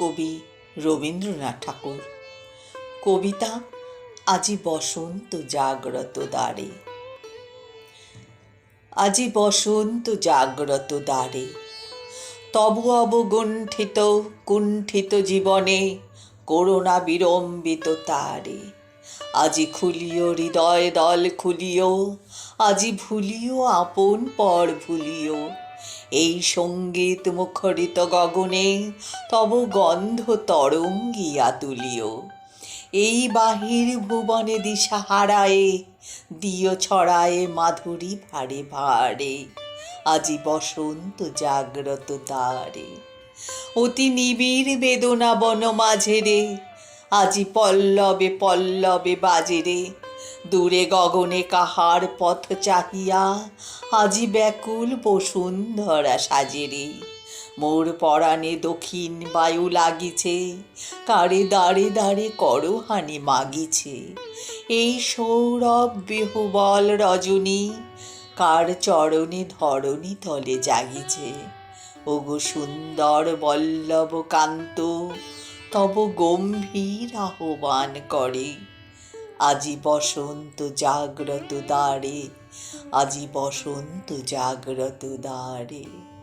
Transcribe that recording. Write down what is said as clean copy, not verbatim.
কবি রবীন্দ্রনাথ ঠাকুর। কবিতা আজি বসন্ত জাগ্রত দ্বারে। আজি বসন্ত জাগ্রত দ্বারে, তব অবগুণ্ঠিত কুণ্ঠিত জীবনে করুণা বিড়ম্বিত তারে। আজি খুলিও হৃদয় দল খুলিও, আজি ভুলিও আপন পর ভুলিও। এই সঙ্গীত মুখরিত গগনে তব গন্ধ তরঙ্গিয়া তুলিও। এই বাহির ভুবনে দিশা হারায়ে দিও ছড়ায়ে মাধুরী ভারে ভারে। আজি বসন্ত জাগ্রত দ্বারে, অতি নিবিড় বেদনা বন মাঝে রে। আজি পল্লবে পল্লবে বাজে রে, দূরে গগনে কাহার পথ চাহিয়া আজি ব্যাকুল বসুন্ধরা সাজে রে। মোর পরাণে দক্ষিণ বায়ু লাগিছে, কারে দাঁড়ে দাঁড়ে করহানি মাগিছে। এই সৌরভ বিহুবল রজনী, কার চরণে ধরণী তলে জাগিছে। ওগো সুন্দর বল্লভ কান্ত, তব গম্ভীর আহ্বান করে। আজি বসন্ত জাগ্রত দ্বারে, আজি বসন্ত জাগ্রত দ্বারে।